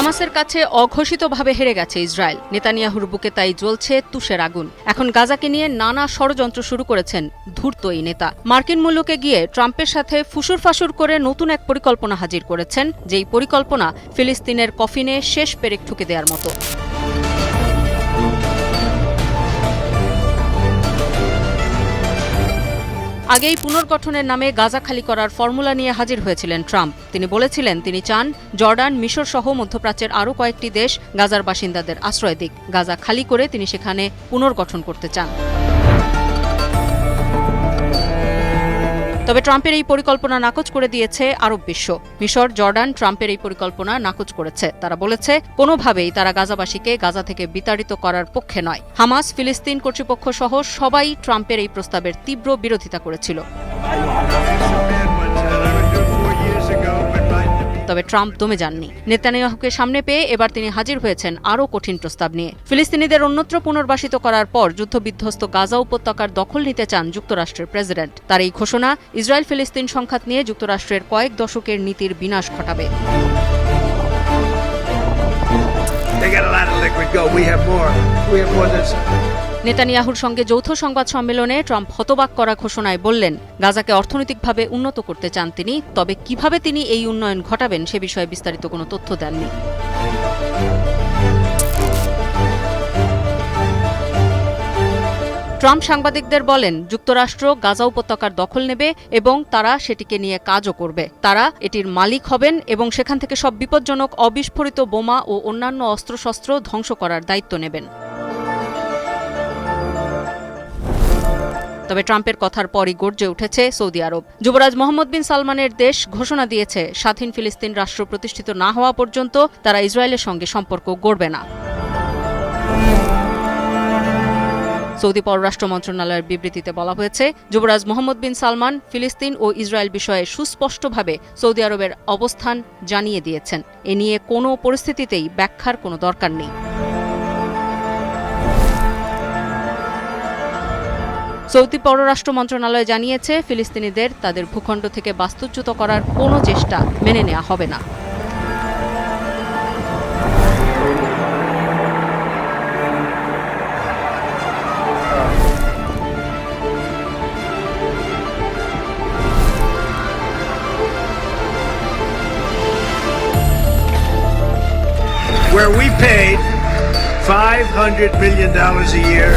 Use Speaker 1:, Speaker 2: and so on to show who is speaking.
Speaker 1: হামাসের কাছে অঘোষিতভাবে হেরে গেছে ইসরায়েল। নেতানিয়াহুর বুকে তাই জ্বলছে তুষের আগুন। এখন গাজাকে নিয়ে নানা ষড়যন্ত্র শুরু করেছেন ধূর্ত এই নেতা। মার্কিন মুলুকে গিয়ে ট্রাম্পের সাথে ফুসুরফাসুর করে নতুন এক পরিকল্পনা হাজির করেছেন, যেই পরিকল্পনা ফিলিস্তিনের কফিনে শেষ পেরেক ঠুকে দেওয়ার মতো। আগেই পুনর্গঠনের নামে গাজা খালি করার ফর্মুলা নিয়ে হাজির হয়েছিলেন ট্রাম্প। তিনি বলেছিলেন তিনি চান জর্ডান, মিশর সহ মধ্যপ্রাচ্যের আরও কয়েকটি দেশ গাজার বাসিন্দাদের আশ্রয় দিক। গাজা খালি করে তিনি সেখানে পুনর্গঠন করতে চান। তবে ট্রাম্পের এই পরিকল্পনা নাকচ করে দিয়েছে আরব বিশ্ব। মিশর, জর্ডান ট্রাম্পের এই পরিকল্পনা নাকচ করেছে। তারা বলেছে কোনোভাবেই তারা গাজাবাসীকে গাজা থেকে বিতাড়িত করার পক্ষে নয়। হামাস, ফিলিস্তিন কর্তৃপক্ষ সহ সবাই ট্রাম্পের এই প্রস্তাবের তীব্র বিরোধিতা করেছিল। তবে ট্রাম্প দমে যাননি। নেতানিয়াহুকে সামনে পেয়ে এবার তিনি হাজির হয়েছেন আরও কঠিন প্রস্তাব নিয়ে। ফিলিস্তিনিদের অন্যত্র পুনর্বাসিত করার পর যুদ্ধবিধ্বস্ত গাজা উপত্যকার দখল নিতে চান যুক্তরাষ্ট্রের প্রেসিডেন্ট। তার এই ঘোষণা ইসরায়েল ফিলিস্তিন সংঘাত নিয়ে যুক্তরাষ্ট্রের কয়েক দশকের নীতির বিনাশ ঘটাবে। নেতানিয়াহুর সঙ্গে যৌথ সংবাদ সম্মেলনে ট্রাম্প হতবাক করা ঘোষণায় বললেন, গাজাকে অর্থনৈতিকভাবে উন্নত করতে চান তিনি, তবে কিভাবে তিনি এই উন্নয়ন ঘটাবেন সে বিষয়ে বিস্তারিত কোনো তথ্য দেননি। ট্রাম্প সাংবাদিকদের বলেন, যুক্তরাষ্ট্র গাজা উপত্যকার দখল নেবে এবং তারা সেটিকে নিয়ে কাজও করবে। তারা এটির মালিক হবেন এবং সেখান থেকে সব বিপজ্জনক অবিস্ফোরিত বোমা ও অন্যান্য অস্ত্রশস্ত্র ধ্বংস করার দায়িত্ব নেবেন। তবে ট্রাম্পের কথার পরই গর্জে উঠেছে সৌদি আরব। যুবরাজ মোহাম্মদ বিন সালমানের দেশ ঘোষণা দিয়েছে স্বাধীন ফিলিস্তিন রাষ্ট্র প্রতিষ্ঠিত না হওয়া পর্যন্ত তারা ইসরায়েলের সঙ্গে সম্পর্ক গড়বে না। সৌদি পররাষ্ট্র মন্ত্রণালয়ের বিবৃতিতে বলা হয়েছে, যুবরাজ মোহাম্মদ বিন সালমান ফিলিস্তিন ও ইসরায়েল বিষয়ে সুস্পষ্টভাবে সৌদি আরবের অবস্থান জানিয়ে দিয়েছেন। এ নিয়ে কোনো পরিস্থিতিতেই ব্যাখ্যার কোনো দরকার নেই। সৌদি পররাষ্ট্র মন্ত্রণালয় জানিয়েছে, ফিলিস্তিনিদের তাদের ভূখণ্ড থেকে বাস্তুচ্যুত করার কোনো চেষ্টা মেনে নেওয়া হবে না।
Speaker 2: Where we paid $500 million a year